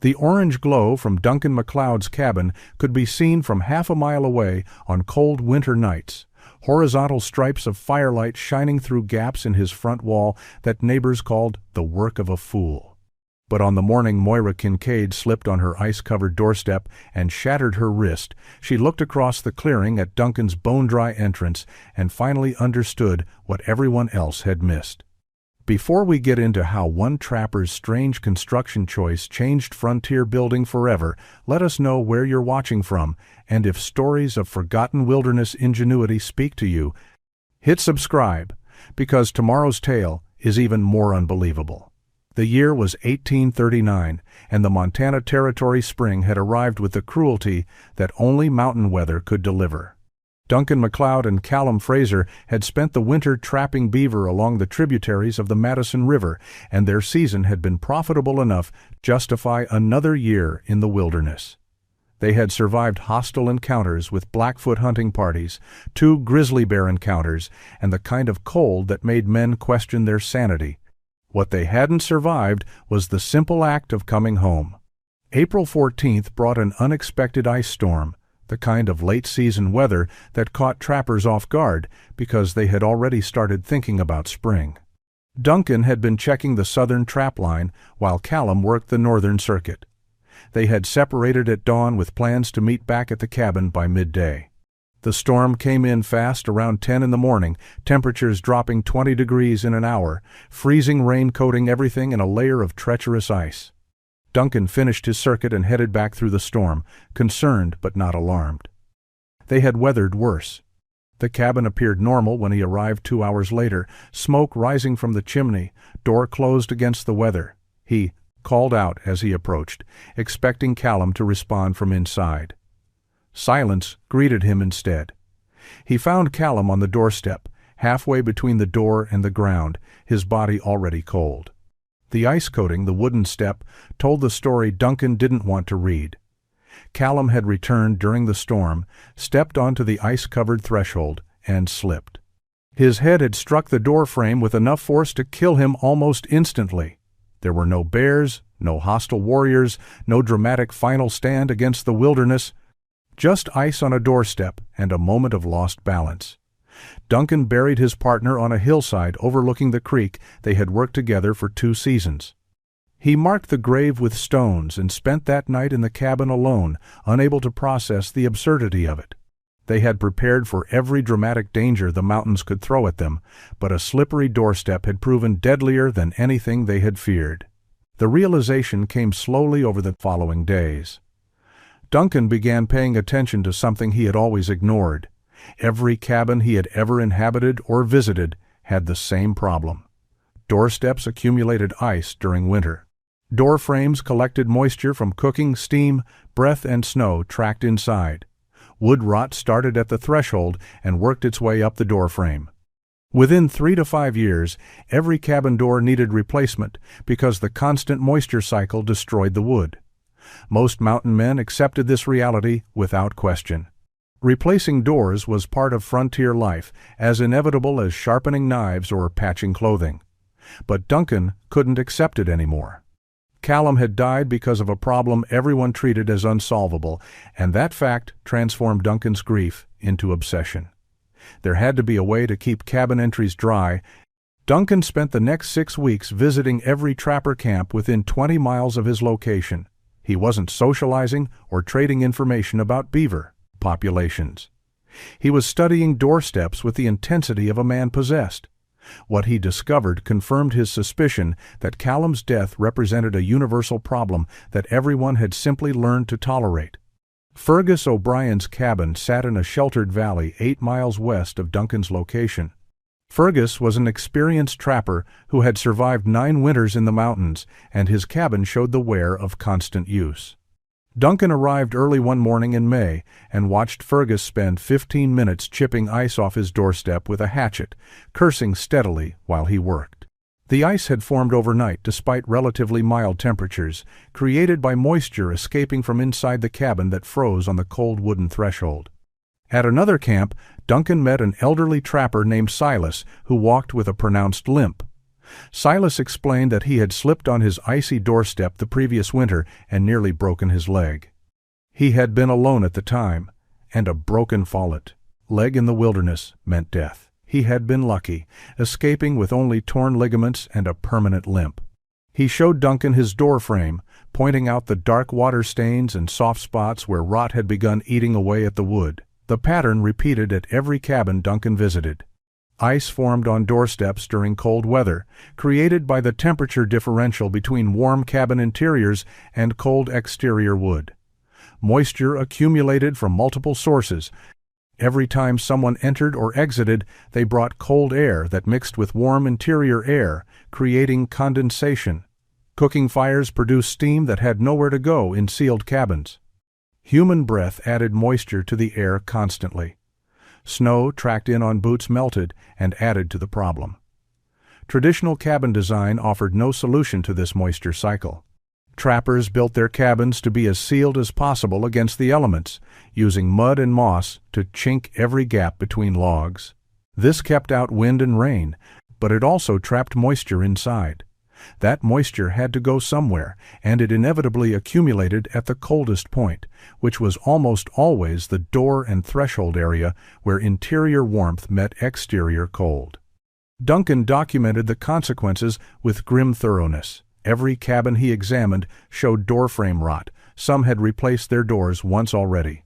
The orange glow from Duncan MacLeod's cabin could be seen from half a mile away on cold winter nights, horizontal stripes of firelight shining through gaps in his front wall that neighbors called the work of a fool. But on the morning Moira Kincaid slipped on her ice-covered doorstep and shattered her wrist, she looked across the clearing at Duncan's bone-dry entrance and finally understood what everyone else had missed. Before we get into how one trapper's strange construction choice changed frontier building forever, let us know where you're watching from, and if stories of forgotten wilderness ingenuity speak to you, hit subscribe, because tomorrow's tale is even more unbelievable. The year was 1839, and the Montana Territory spring had arrived with the cruelty that only mountain weather could deliver. Duncan MacLeod and Callum Fraser had spent the winter trapping beaver along the tributaries of the Madison River, and their season had been profitable enough to justify another year in the wilderness. They had survived hostile encounters with Blackfoot hunting parties, 2 grizzly bear encounters, and the kind of cold that made men question their sanity. What they hadn't survived was the simple act of coming home. April 14th brought an unexpected ice storm, the kind of late-season weather that caught trappers off guard because they had already started thinking about spring. Duncan had been checking the southern trap line while Callum worked the northern circuit. They had separated at dawn with plans to meet back at the cabin by midday. The storm came in fast around 10 in the morning, temperatures dropping 20 degrees in an hour, freezing rain coating everything in a layer of treacherous ice. Duncan finished his circuit and headed back through the storm, concerned but not alarmed. They had weathered worse. The cabin appeared normal when he arrived 2 hours later, smoke rising from the chimney, door closed against the weather. He called out as he approached, expecting Callum to respond from inside. Silence greeted him instead. He found Callum on the doorstep, halfway between the door and the ground, his body already cold. The ice coating the wooden step told the story Duncan didn't want to read. Callum had returned during the storm, stepped onto the ice-covered threshold, and slipped. His head had struck the door frame with enough force to kill him almost instantly. There were no bears, no hostile warriors, no dramatic final stand against the wilderness, just ice on a doorstep and a moment of lost balance. Duncan buried his partner on a hillside overlooking the creek they had worked together for 2 seasons. He marked the grave with stones and spent that night in the cabin alone, unable to process the absurdity of it. They had prepared for every dramatic danger the mountains could throw at them, but a slippery doorstep had proven deadlier than anything they had feared. The realization came slowly over the following days. Duncan began paying attention to something he had always ignored. Every cabin he had ever inhabited or visited had the same problem. Doorsteps accumulated ice during winter. Door frames collected moisture from cooking, steam, breath, and snow tracked inside. Wood rot started at the threshold and worked its way up the door frame. Within 3 to 5 years, every cabin door needed replacement because the constant moisture cycle destroyed the wood. Most mountain men accepted this reality without question. Replacing doors was part of frontier life, as inevitable as sharpening knives or patching clothing. But Duncan couldn't accept it anymore. Callum had died because of a problem everyone treated as unsolvable, and that fact transformed Duncan's grief into obsession. There had to be a way to keep cabin entries dry. Duncan spent the next 6 weeks visiting every trapper camp within 20 miles of his location. He wasn't socializing or trading information about beaver populations. He was studying doorsteps with the intensity of a man possessed. What he discovered confirmed his suspicion that Callum's death represented a universal problem that everyone had simply learned to tolerate. Fergus O'Brien's cabin sat in a sheltered valley 8 miles west of Duncan's location. Fergus was an experienced trapper who had survived 9 winters in the mountains, and his cabin showed the wear of constant use. Duncan arrived early one morning in May and watched Fergus spend 15 minutes chipping ice off his doorstep with a hatchet, cursing steadily while he worked. The ice had formed overnight despite relatively mild temperatures, created by moisture escaping from inside the cabin that froze on the cold wooden threshold. At another camp, Duncan met an elderly trapper named Silas who walked with a pronounced limp. Silas explained that he had slipped on his icy doorstep the previous winter and nearly broken his leg. He had been alone at the time, and a broken fallet leg in the wilderness meant death. He had been lucky, escaping with only torn ligaments and a permanent limp. He showed Duncan his door frame, pointing out the dark water stains and soft spots where rot had begun eating away at the wood. The pattern repeated at every cabin Duncan visited. Ice formed on doorsteps during cold weather, created by the temperature differential between warm cabin interiors and cold exterior wood. Moisture accumulated from multiple sources. Every time someone entered or exited, they brought cold air that mixed with warm interior air, creating condensation. Cooking fires produced steam that had nowhere to go in sealed cabins. Human breath added moisture to the air constantly. Snow tracked in on boots melted and added to the problem. Traditional cabin design offered no solution to this moisture cycle. Trappers built their cabins to be as sealed as possible against the elements, using mud and moss to chink every gap between logs. This kept out wind and rain, but it also trapped moisture inside. That moisture had to go somewhere, and it inevitably accumulated at the coldest point, which was almost always the door and threshold area where interior warmth met exterior cold. Duncan documented the consequences with grim thoroughness. Every cabin he examined showed doorframe rot. Some had replaced their doors once already.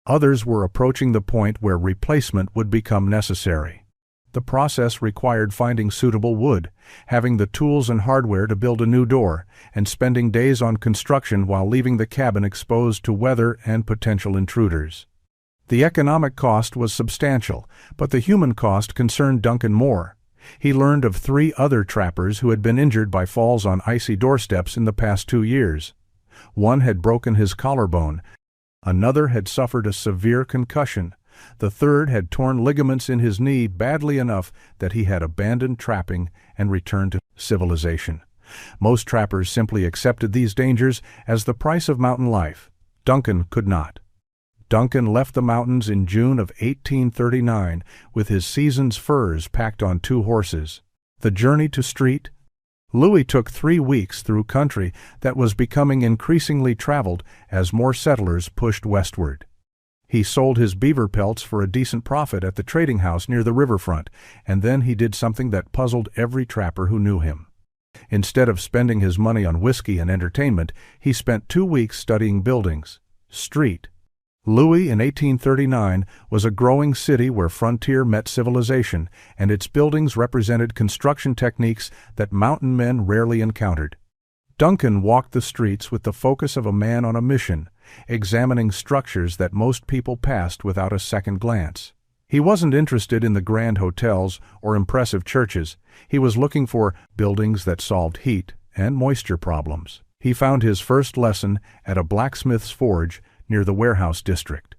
Others were approaching the point where replacement would become necessary. The process required finding suitable wood, having the tools and hardware to build a new door, and spending days on construction while leaving the cabin exposed to weather and potential intruders. The economic cost was substantial, but the human cost concerned Duncan more. He learned of 3 other trappers who had been injured by falls on icy doorsteps in the past 2 years. One had broken his collarbone. Another had suffered a severe concussion. The third had torn ligaments in his knee badly enough that he had abandoned trapping and returned to civilization. Most trappers simply accepted these dangers as the price of mountain life. Duncan could not. Duncan left the mountains in June of 1839 with his season's furs packed on 2 horses. The journey to Street. Louis took 3 weeks through country that was becoming increasingly traveled as more settlers pushed westward. He sold his beaver pelts for a decent profit at the trading house near the riverfront, and then he did something that puzzled every trapper who knew him. Instead of spending his money on whiskey and entertainment, he spent 2 weeks studying buildings. Street. Louis in 1839 was a growing city where frontier met civilization, and its buildings represented construction techniques that mountain men rarely encountered. Duncan walked the streets with the focus of a man on a mission, examining structures that most people passed without a second glance. He wasn't interested in the grand hotels or impressive churches. He was looking for buildings that solved heat and moisture problems. He found his first lesson at a blacksmith's forge near the warehouse district.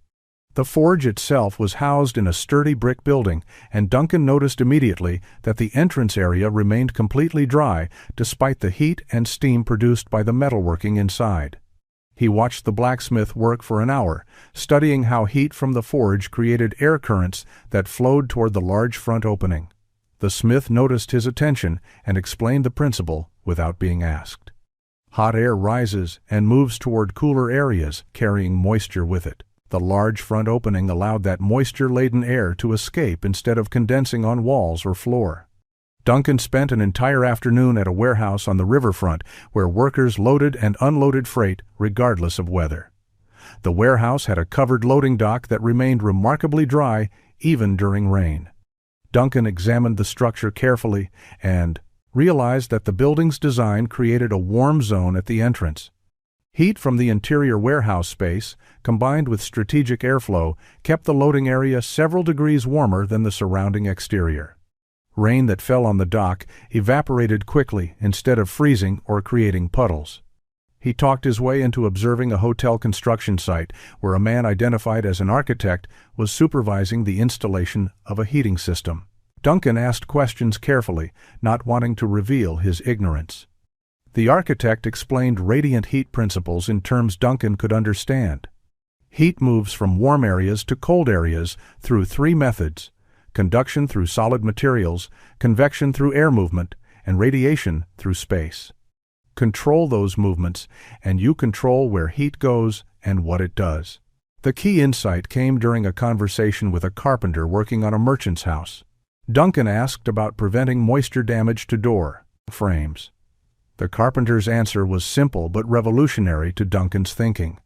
The forge itself was housed in a sturdy brick building, and Duncan noticed immediately that the entrance area remained completely dry despite the heat and steam produced by the metalworking inside. He watched the blacksmith work for an hour, studying how heat from the forge created air currents that flowed toward the large front opening. The smith noticed his attention and explained the principle without being asked. Hot air rises and moves toward cooler areas, carrying moisture with it. The large front opening allowed that moisture-laden air to escape instead of condensing on walls or floor. Duncan spent an entire afternoon at a warehouse on the riverfront where workers loaded and unloaded freight regardless of weather. The warehouse had a covered loading dock that remained remarkably dry even during rain. Duncan examined the structure carefully and realized that the building's design created a warm zone at the entrance. Heat from the interior warehouse space, combined with strategic airflow, kept the loading area several degrees warmer than the surrounding exterior. Rain that fell on the dock evaporated quickly instead of freezing or creating puddles. He talked his way into observing a hotel construction site where a man identified as an architect was supervising the installation of a heating system. Duncan asked questions carefully, not wanting to reveal his ignorance. The architect explained radiant heat principles in terms Duncan could understand. Heat moves from warm areas to cold areas through 3 methods: conduction through solid materials, convection through air movement, and radiation through space. Control those movements, and you control where heat goes and what it does. The key insight came during a conversation with a carpenter working on a merchant's house. Duncan asked about preventing moisture damage to door frames. The carpenter's answer was simple but revolutionary to Duncan's thinking.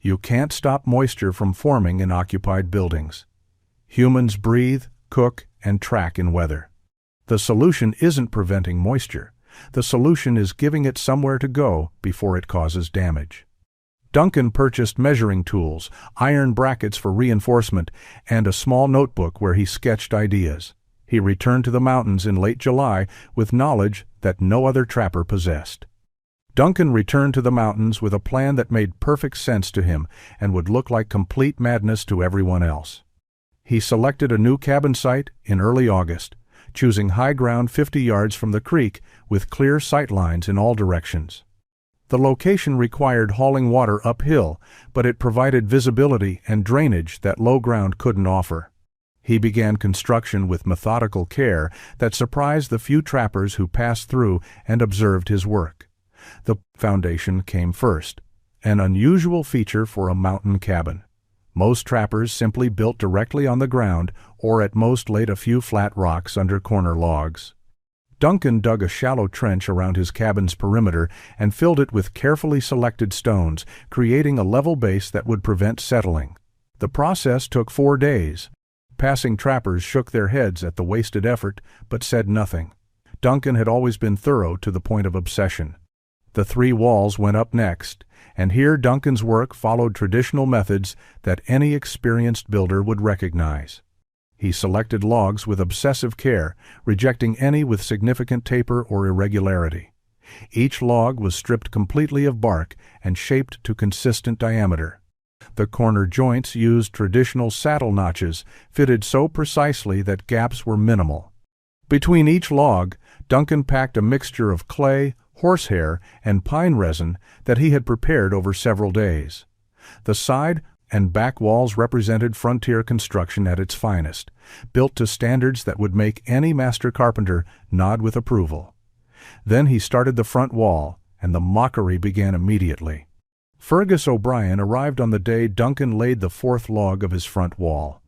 You can't stop moisture from forming in occupied buildings. Humans breathe, cook, and track in weather. The solution isn't preventing moisture. The solution is giving it somewhere to go before it causes damage. Duncan purchased measuring tools, iron brackets for reinforcement, and a small notebook where he sketched ideas. He returned to the mountains in late July with knowledge that no other trapper possessed. Duncan returned to the mountains with a plan that made perfect sense to him and would look like complete madness to everyone else. He selected a new cabin site in early August, choosing high ground 50 yards from the creek with clear sight lines in all directions. The location required hauling water uphill, but it provided visibility and drainage that low ground couldn't offer. He began construction with methodical care that surprised the few trappers who passed through and observed his work. The foundation came first, an unusual feature for a mountain cabin. Most trappers simply built directly on the ground or at most laid a few flat rocks under corner logs. Duncan dug a shallow trench around his cabin's perimeter and filled it with carefully selected stones, creating a level base that would prevent settling. The process took 4 days. Passing trappers shook their heads at the wasted effort, but said nothing. Duncan had always been thorough to the point of obsession. The 3 walls went up next, and here Duncan's work followed traditional methods that any experienced builder would recognize. He selected logs with obsessive care, rejecting any with significant taper or irregularity. Each log was stripped completely of bark and shaped to consistent diameter. The corner joints used traditional saddle notches, fitted so precisely that gaps were minimal. Between each log, Duncan packed a mixture of clay, horsehair, and pine resin that he had prepared over several days. The side and back walls represented frontier construction at its finest, built to standards that would make any master carpenter nod with approval. Then he started the front wall, and the mockery began immediately. Fergus O'Brien arrived on the day Duncan laid the 4th log of his front wall.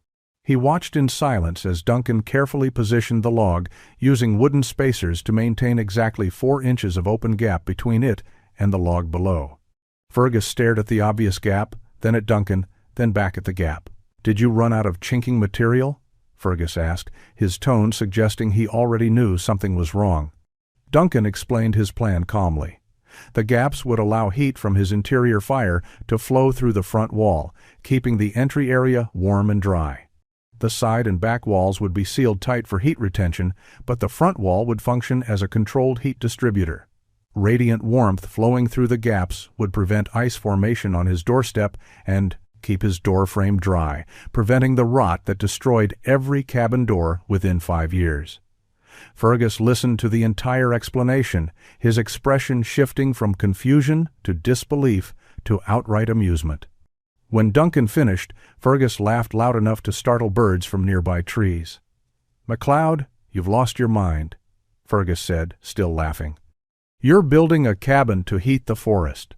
He watched in silence as Duncan carefully positioned the log, using wooden spacers to maintain exactly 4 inches of open gap between it and the log below. Fergus stared at the obvious gap, then at Duncan, then back at the gap. "Did you run out of chinking material?" Fergus asked, his tone suggesting he already knew something was wrong. Duncan explained his plan calmly. The gaps would allow heat from his interior fire to flow through the front wall, keeping the entry area warm and dry. The side and back walls would be sealed tight for heat retention, but the front wall would function as a controlled heat distributor. Radiant warmth flowing through the gaps would prevent ice formation on his doorstep and keep his door frame dry, preventing the rot that destroyed every cabin door within 5 years. Fergus listened to the entire explanation, his expression shifting from confusion to disbelief to outright amusement. When Duncan finished, Fergus laughed loud enough to startle birds from nearby trees. "MacLeod, you've lost your mind," Fergus said, still laughing. "You're building a cabin to heat the forest.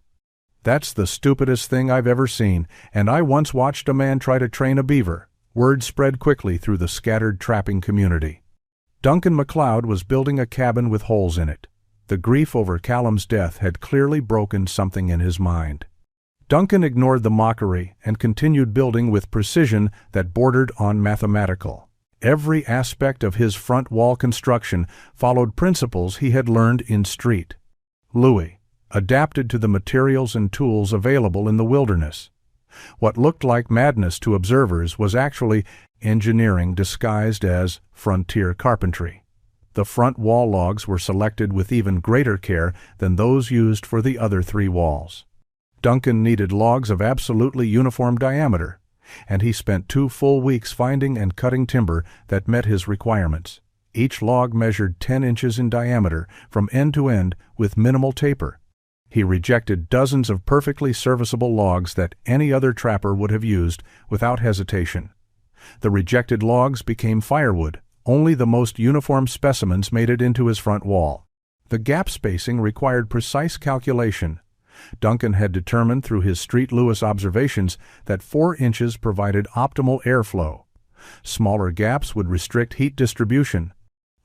That's the stupidest thing I've ever seen, and I once watched a man try to train a beaver." Word spread quickly through the scattered trapping community. Duncan MacLeod was building a cabin with holes in it. The grief over Callum's death had clearly broken something in his mind. Duncan ignored the mockery and continued building with precision that bordered on mathematical. Every aspect of his front wall construction followed principles he had learned in street. Louis, adapted to the materials and tools available in the wilderness. What looked like madness to observers was actually engineering disguised as frontier carpentry. The front wall logs were selected with even greater care than those used for the other 3 walls. Duncan needed logs of absolutely uniform diameter, and he spent 2 full weeks finding and cutting timber that met his requirements. Each log measured 10 inches in diameter from end to end with minimal taper. He rejected dozens of perfectly serviceable logs that any other trapper would have used without hesitation. The rejected logs became firewood. Only the most uniform specimens made it into his front wall. The gap spacing required precise calculation. Duncan had determined through his Street Lewis observations that 4 inches provided optimal airflow. Smaller gaps would restrict heat distribution.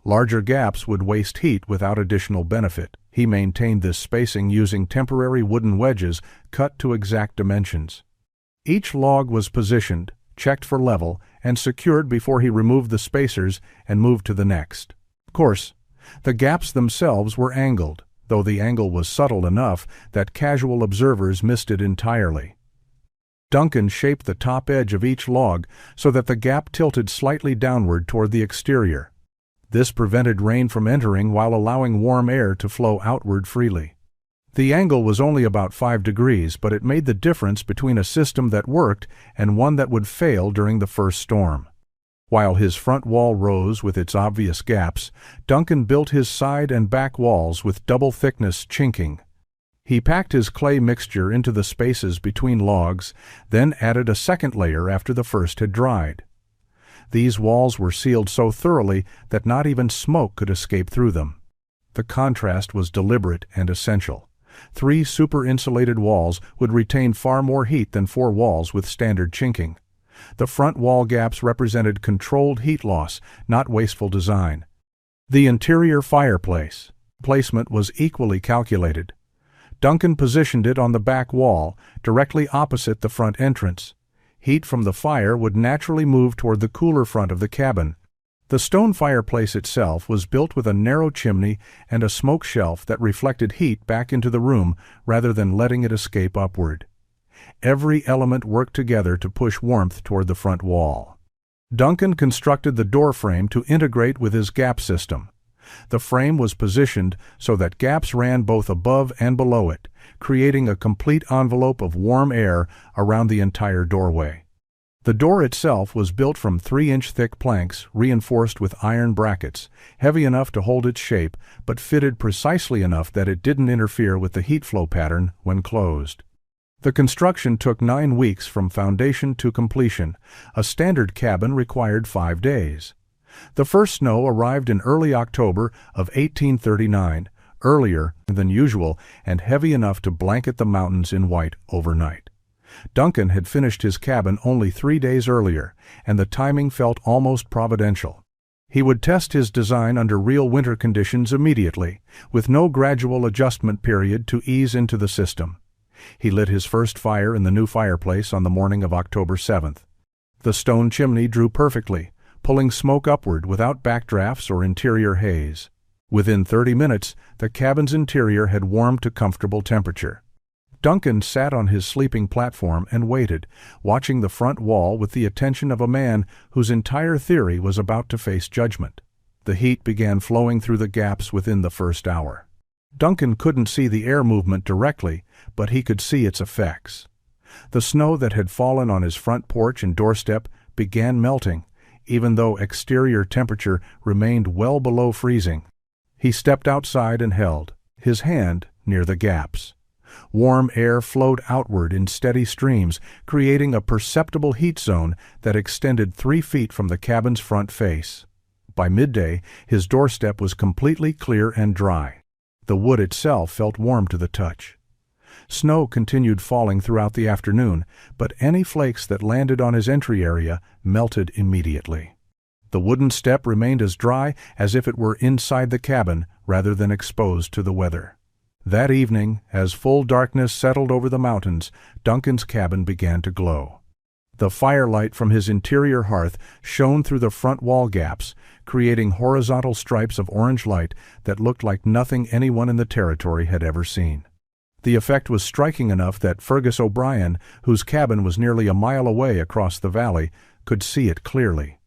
Larger gaps would waste heat without additional benefit. He maintained this spacing using temporary wooden wedges cut to exact dimensions. Each log was positioned, checked for level, and secured before he removed the spacers and moved to the next. Of course, the gaps themselves were angled, though the angle was subtle enough that casual observers missed it entirely. Duncan shaped the top edge of each log so that the gap tilted slightly downward toward the exterior. This prevented rain from entering while allowing warm air to flow outward freely. The angle was only about 5 degrees, but it made the difference between a system that worked and one that would fail during the first storm. While his front wall rose with its obvious gaps, Duncan built his side and back walls with double-thickness chinking. He packed his clay mixture into the spaces between logs, then added a second layer after the first had dried. These walls were sealed so thoroughly that not even smoke could escape through them. The contrast was deliberate and essential. 3 super-insulated walls would retain far more heat than 4 walls with standard chinking. The front wall gaps represented controlled heat loss, not wasteful design. The interior fireplace placement was equally calculated. Duncan positioned it on the back wall, directly opposite the front entrance. Heat from the fire would naturally move toward the cooler front of the cabin. The stone fireplace itself was built with a narrow chimney and a smoke shelf that reflected heat back into the room rather than letting it escape upward. Every element worked together to push warmth toward the front wall. Duncan constructed the door frame to integrate with his gap system. The frame was positioned so that gaps ran both above and below it, creating a complete envelope of warm air around the entire doorway. The door itself was built from 3-inch thick planks reinforced with iron brackets, heavy enough to hold its shape, but fitted precisely enough that it didn't interfere with the heat flow pattern when closed. The construction took 9 weeks from foundation to completion. A standard cabin required 5 days. The first snow arrived in early October of 1839, earlier than usual and heavy enough to blanket the mountains in white overnight. Duncan had finished his cabin only 3 days earlier, and the timing felt almost providential. He would test his design under real winter conditions immediately, with no gradual adjustment period to ease into the system. He lit his first fire in the new fireplace on the morning of October 7th. The stone chimney drew perfectly, pulling smoke upward without backdrafts or interior haze. Within 30 minutes, the cabin's interior had warmed to comfortable temperature. Duncan sat on his sleeping platform and waited, watching the front wall with the attention of a man whose entire theory was about to face judgment. The heat began flowing through the gaps within the first hour. Duncan couldn't see the air movement directly, but he could see its effects. The snow that had fallen on his front porch and doorstep began melting, even though exterior temperature remained well below freezing. He stepped outside and held his hand near the gaps. Warm air flowed outward in steady streams, creating a perceptible heat zone that extended 3 feet from the cabin's front face. By midday, his doorstep was completely clear and dry. The wood itself felt warm to the touch. Snow continued falling throughout the afternoon, but any flakes that landed on his entry area melted immediately. The wooden step remained as dry as if it were inside the cabin rather than exposed to the weather. That evening, as full darkness settled over the mountains, Duncan's cabin began to glow. The firelight from his interior hearth shone through the front wall gaps, creating horizontal stripes of orange light that looked like nothing anyone in the territory had ever seen. The effect was striking enough that Fergus O'Brien, whose cabin was nearly a mile away across the valley, could see it clearly.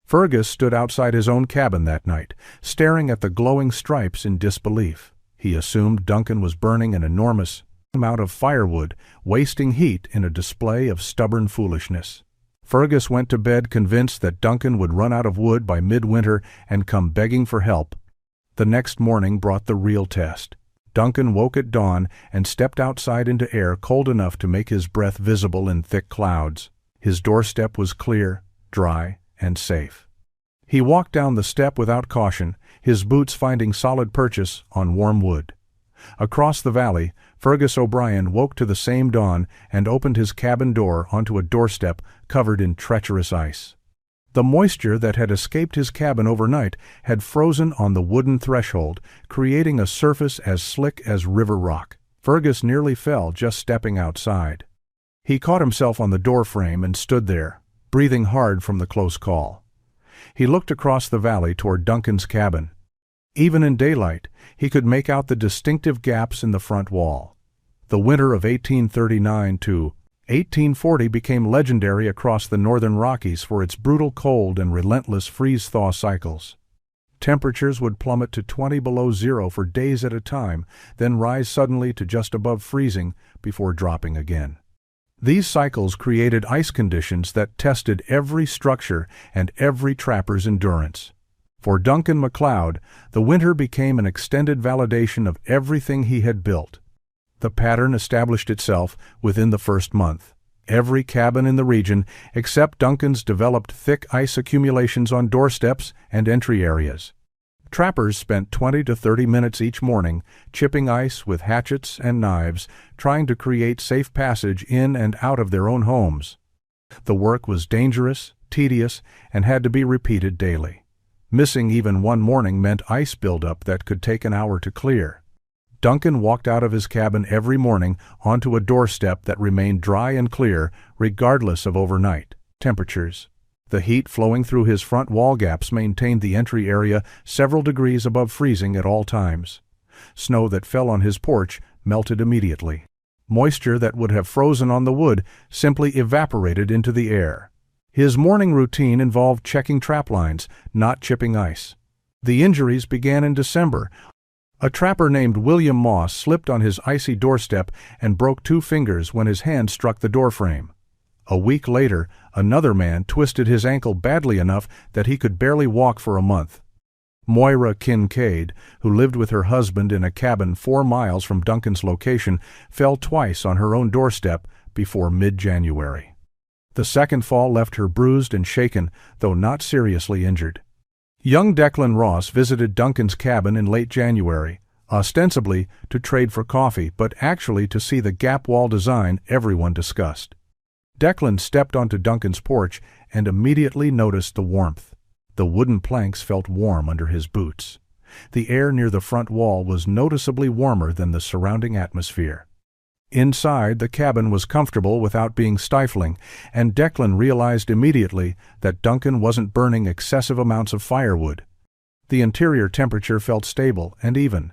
Fergus stood outside his own cabin that night, staring at the glowing stripes in disbelief. He assumed Duncan was burning an enormous amount of firewood, wasting heat in a display of stubborn foolishness. Fergus went to bed convinced that Duncan would run out of wood by midwinter and come begging for help. The next morning brought the real test. Duncan woke at dawn and stepped outside into air cold enough to make his breath visible in thick clouds. His doorstep was clear, dry, and safe. He walked down the step without caution, his boots finding solid purchase on warm wood. Across the valley, Fergus O'Brien woke to the same dawn and opened his cabin door onto a doorstep covered in treacherous ice. The moisture that had escaped his cabin overnight had frozen on the wooden threshold, creating a surface as slick as river rock. Fergus nearly fell just stepping outside. He caught himself on the doorframe and stood there, breathing hard from the close call. He looked across the valley toward Duncan's cabin. Even in daylight, he could make out the distinctive gaps in the front wall. The winter of 1839 to 1840 became legendary across the northern Rockies for its brutal cold and relentless freeze-thaw cycles. Temperatures would plummet to 20 below zero for days at a time, then rise suddenly to just above freezing before dropping again. These cycles created ice conditions that tested every structure and every trapper's endurance. For Duncan MacLeod, the winter became an extended validation of everything he had built. The pattern established itself within the first month. Every cabin in the region, except Duncan's, developed thick ice accumulations on doorsteps and entry areas. Trappers spent 20 to 30 minutes each morning chipping ice with hatchets and knives, trying to create safe passage in and out of their own homes. The work was dangerous, tedious, and had to be repeated daily. Missing even one morning meant ice buildup that could take an hour to clear. Duncan walked out of his cabin every morning onto a doorstep that remained dry and clear regardless of overnight temperatures. The heat flowing through his front wall gaps maintained the entry area several degrees above freezing at all times. Snow that fell on his porch melted immediately. Moisture that would have frozen on the wood simply evaporated into the air. His morning routine involved checking trap lines, not chipping ice. The injuries began in December. A trapper named William Moss slipped on his icy doorstep and broke 2 fingers when his hand struck the doorframe. A week later, another man twisted his ankle badly enough that he could barely walk for a month. Moira Kincaid, who lived with her husband in a cabin 4 miles from Duncan's location, fell twice on her own doorstep before mid-January. The second fall left her bruised and shaken, though not seriously injured. Young Declan Ross visited Duncan's cabin in late January, ostensibly to trade for coffee, but actually to see the gap wall design everyone discussed. Declan stepped onto Duncan's porch and immediately noticed the warmth. The wooden planks felt warm under his boots. The air near the front wall was noticeably warmer than the surrounding atmosphere. Inside, the cabin was comfortable without being stifling, and Declan realized immediately that Duncan wasn't burning excessive amounts of firewood. The interior temperature felt stable and even.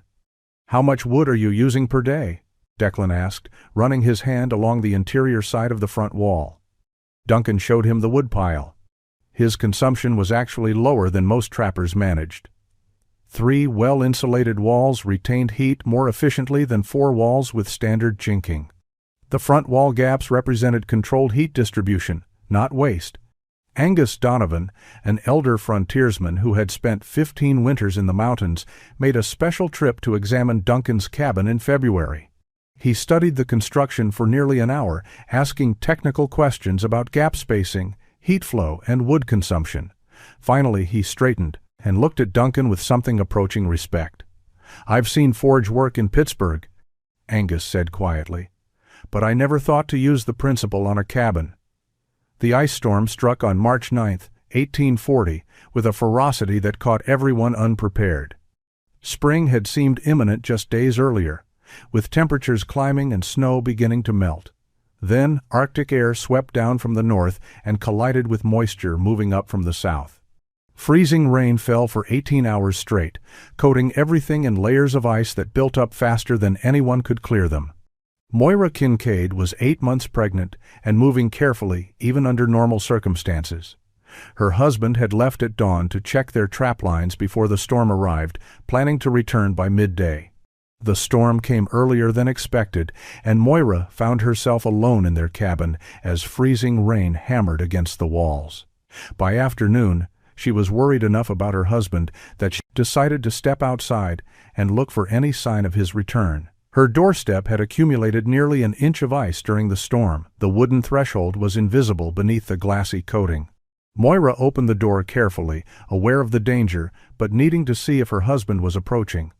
"How much wood are you using per day?" Declan asked, running his hand along the interior side of the front wall. Duncan showed him the wood pile. His consumption was actually lower than most trappers managed. 3 well-insulated walls retained heat more efficiently than 4 walls with standard chinking. The front wall gaps represented controlled heat distribution, not waste. Angus Donovan, an elder frontiersman who had spent 15 winters in the mountains, made a special trip to examine Duncan's cabin in February. He studied the construction for nearly an hour, asking technical questions about gap spacing, heat flow, and wood consumption. Finally, he straightened and looked at Duncan with something approaching respect. "I've seen forge work in Pittsburgh," Angus said quietly, "but I never thought to use the principle on a cabin." The ice storm struck on March 9, 1840, with a ferocity that caught everyone unprepared. Spring had seemed imminent just days earlier, with temperatures climbing and snow beginning to melt. Then Arctic air swept down from the north and collided with moisture moving up from the south. Freezing rain fell for 18 hours straight, coating everything in layers of ice that built up faster than anyone could clear them. Moira Kincaid was 8 months pregnant and moving carefully even under normal circumstances. Her husband had left at dawn to check their trap lines before the storm arrived, planning to return by midday. The storm came earlier than expected, and Moira found herself alone in their cabin as freezing rain hammered against the walls. By afternoon, she was worried enough about her husband that she decided to step outside and look for any sign of his return. Her doorstep had accumulated nearly an inch of ice during the storm. The wooden threshold was invisible beneath the glassy coating. Moira opened the door carefully, aware of the danger, but needing to see if her husband was approaching.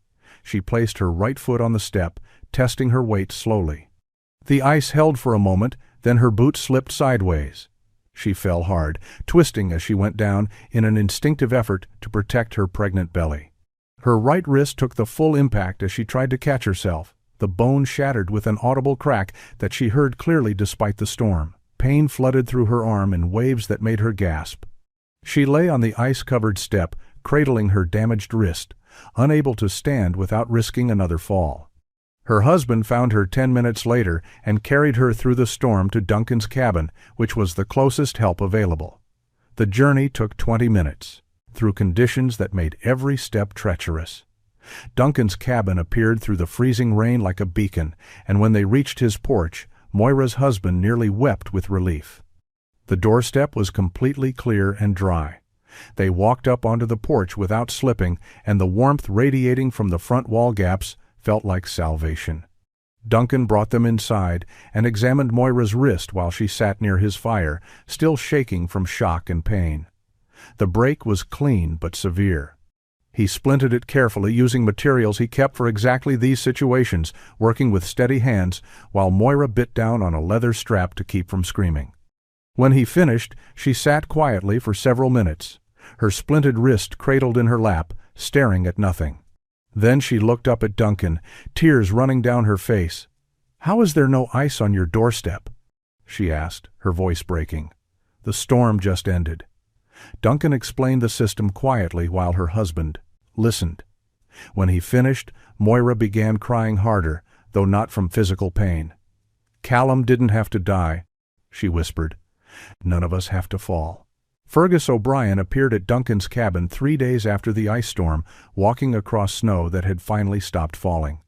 She placed her right foot on the step, testing her weight slowly. The ice held for a moment, then her boot slipped sideways. She fell hard, twisting as she went down in an instinctive effort to protect her pregnant belly. Her right wrist took the full impact as she tried to catch herself. The bone shattered with an audible crack that she heard clearly despite the storm. Pain flooded through her arm in waves that made her gasp. She lay on the ice-covered step, cradling her damaged wrist, unable to stand without risking another fall. Her husband found her 10 minutes later and carried her through the storm to Duncan's cabin, which was the closest help available. The journey took 20 minutes, through conditions that made every step treacherous. Duncan's cabin appeared through the freezing rain like a beacon, and when they reached his porch, Moira's husband nearly wept with relief. The doorstep was completely clear and dry. They walked up onto the porch without slipping, and the warmth radiating from the front wall gaps felt like salvation. Duncan brought them inside and examined Moira's wrist while she sat near his fire, still shaking from shock and pain. The break was clean but severe. He splinted it carefully using materials he kept for exactly these situations, working with steady hands while Moira bit down on a leather strap to keep from screaming. When he finished, she sat quietly for several minutes, her splinted wrist cradled in her lap, staring at nothing. Then she looked up at Duncan, tears running down her face. "How is there no ice on your doorstep?" she asked, her voice breaking. "The storm just ended." Duncan explained the system quietly while her husband listened. When he finished, Moira began crying harder, though not from physical pain. "Callum didn't have to die," she whispered. "None of us have to fall." Fergus O'Brien appeared at Duncan's cabin 3 days after the ice storm, walking across snow that had finally stopped falling.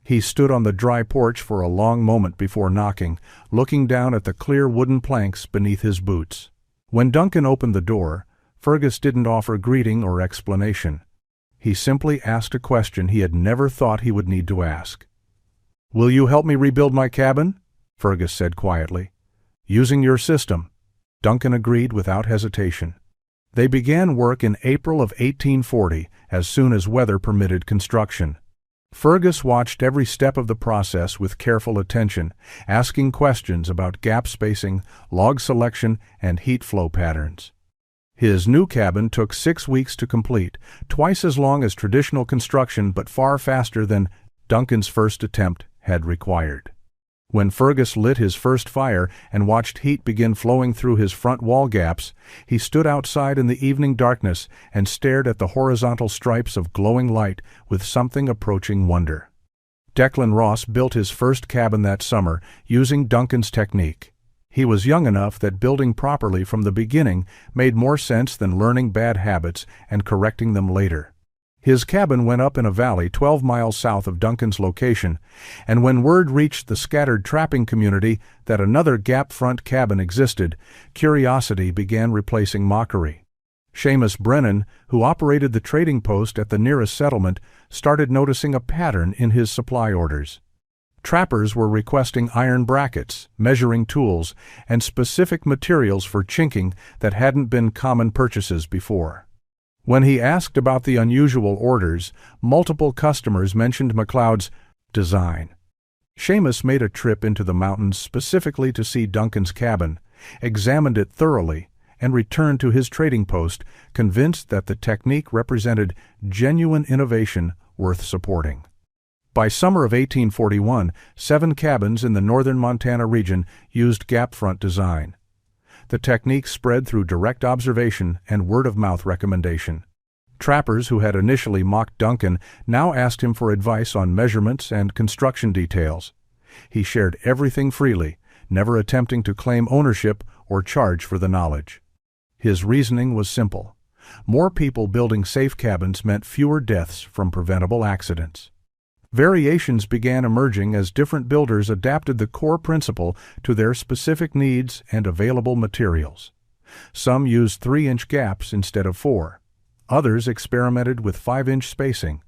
He stood on the dry porch for a long moment before knocking, looking down at the clear wooden planks beneath his boots. When Duncan opened the door, Fergus didn't offer greeting or explanation. He simply asked a question he had never thought he would need to ask. "Will you help me rebuild my cabin?" Fergus said quietly. "Using your system." Duncan agreed without hesitation. They began work in April of 1840, as soon as weather permitted construction. Fergus watched every step of the process with careful attention, asking questions about gap spacing, log selection, and heat flow patterns. His new cabin took 6 weeks to complete, twice as long as traditional construction but far faster than Duncan's first attempt had required. When Fergus lit his first fire and watched heat begin flowing through his front wall gaps, he stood outside in the evening darkness and stared at the horizontal stripes of glowing light with something approaching wonder. Declan Ross built his first cabin that summer using Duncan's technique. He was young enough that building properly from the beginning made more sense than learning bad habits and correcting them later. His cabin went up in a valley 12 miles south of Duncan's location, and when word reached the scattered trapping community that another gap-front cabin existed, curiosity began replacing mockery. Seamus Brennan, who operated the trading post at the nearest settlement, started noticing a pattern in his supply orders. Trappers were requesting iron brackets, measuring tools, and specific materials for chinking that hadn't been common purchases before. When he asked about the unusual orders, multiple customers mentioned McLeod's design. Seamus made a trip into the mountains specifically to see Duncan's cabin, examined it thoroughly, and returned to his trading post, convinced that the technique represented genuine innovation worth supporting. By summer of 1841, 7 cabins in the northern Montana region used gap-front design. The technique spread through direct observation and word-of-mouth recommendation. Trappers who had initially mocked Duncan now asked him for advice on measurements and construction details. He shared everything freely, never attempting to claim ownership or charge for the knowledge. His reasoning was simple. More people building safe cabins meant fewer deaths from preventable accidents. Variations began emerging as different builders adapted the core principle to their specific needs and available materials. Some used 3-inch gaps instead of 4. Others experimented with 5-inch spacing.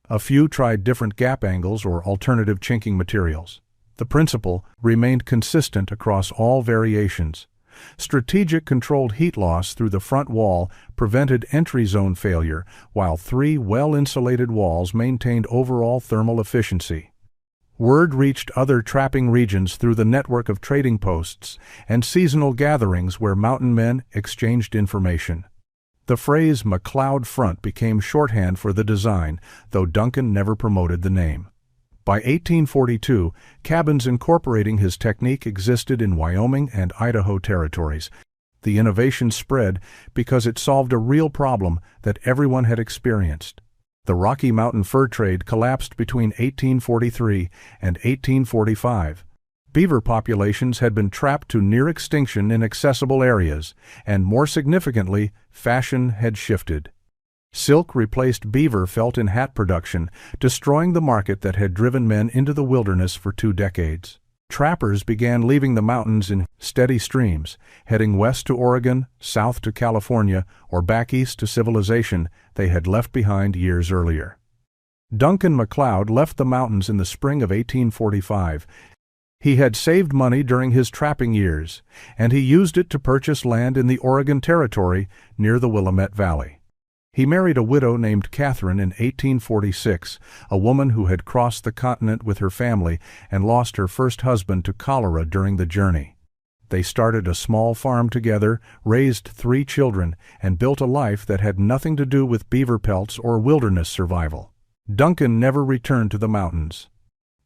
A few tried different gap angles or alternative chinking materials. The principle remained consistent across all variations. Strategic controlled heat loss through the front wall prevented entry zone failure, while 3 well-insulated walls maintained overall thermal efficiency. Word reached other trapping regions through the network of trading posts and seasonal gatherings where mountain men exchanged information. The phrase McLeod Front became shorthand for the design, though Duncan never promoted the name. By 1842, cabins incorporating his technique existed in Wyoming and Idaho territories. The innovation spread because it solved a real problem that everyone had experienced. The Rocky Mountain fur trade collapsed between 1843 and 1845. Beaver populations had been trapped to near extinction in accessible areas, and more significantly, fashion had shifted. Silk replaced beaver felt in hat production, destroying the market that had driven men into the wilderness for 2 decades. Trappers began leaving the mountains in steady streams, heading west to Oregon, south to California, or back east to civilization they had left behind years earlier. Duncan McLeod left the mountains in the spring of 1845. He had saved money during his trapping years, and he used it to purchase land in the Oregon Territory near the Willamette Valley. He married a widow named Catherine in 1846, a woman who had crossed the continent with her family and lost her first husband to cholera during the journey. They started a small farm together, raised 3 children, and built a life that had nothing to do with beaver pelts or wilderness survival. Duncan never returned to the mountains.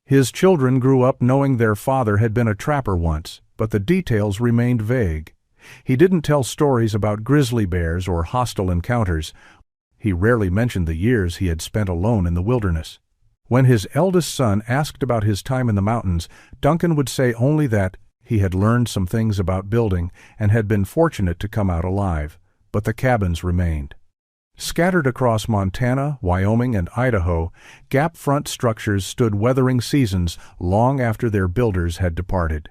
His children grew up knowing their father had been a trapper once, but the details remained vague. He didn't tell stories about grizzly bears or hostile encounters. He rarely mentioned the years he had spent alone in the wilderness. When his eldest son asked about his time in the mountains, Duncan would say only that he had learned some things about building and had been fortunate to come out alive, but the cabins remained. Scattered across Montana, Wyoming, and Idaho, gap-front structures stood weathering seasons long after their builders had departed.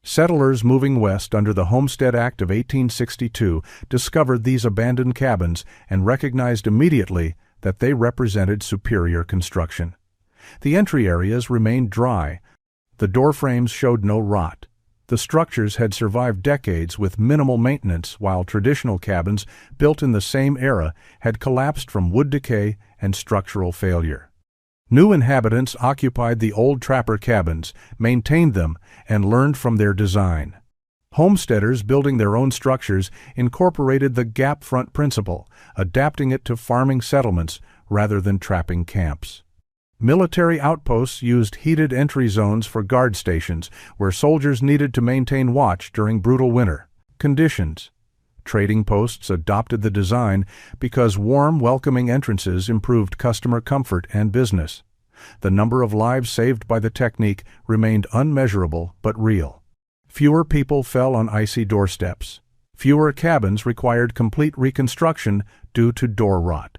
Settlers moving west under the Homestead Act of 1862 discovered these abandoned cabins and recognized immediately that they represented superior construction. The entry areas remained dry. The doorframes showed no rot. The structures had survived decades with minimal maintenance, while traditional cabins, built in the same era, had collapsed from wood decay and structural failure. New inhabitants occupied the old trapper cabins, maintained them, and learned from their design. Homesteaders building their own structures incorporated the gap front principle, adapting it to farming settlements rather than trapping camps. Military outposts used heated entry zones for guard stations, where soldiers needed to maintain watch during brutal winter conditions. Trading posts adopted the design because warm, welcoming entrances improved customer comfort and business. The number of lives saved by the technique remained unmeasurable but real. Fewer people fell on icy doorsteps. Fewer cabins required complete reconstruction due to door rot.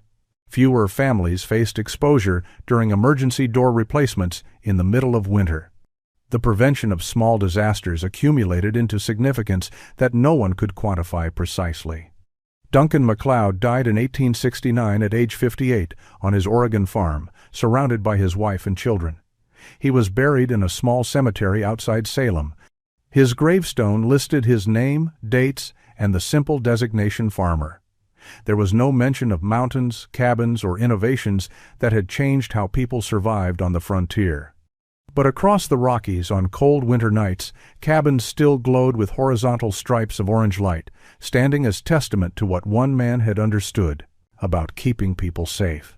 Fewer families faced exposure during emergency door replacements in the middle of winter. The prevention of small disasters accumulated into significance that no one could quantify precisely. Duncan McLeod died in 1869 at age 58 on his Oregon farm, surrounded by his wife and children. He was buried in a small cemetery outside Salem. His gravestone listed his name, dates, and the simple designation farmer. There was no mention of mountains, cabins, or innovations that had changed how people survived on the frontier. But across the Rockies on cold winter nights, cabins still glowed with horizontal stripes of orange light, standing as testament to what one man had understood about keeping people safe.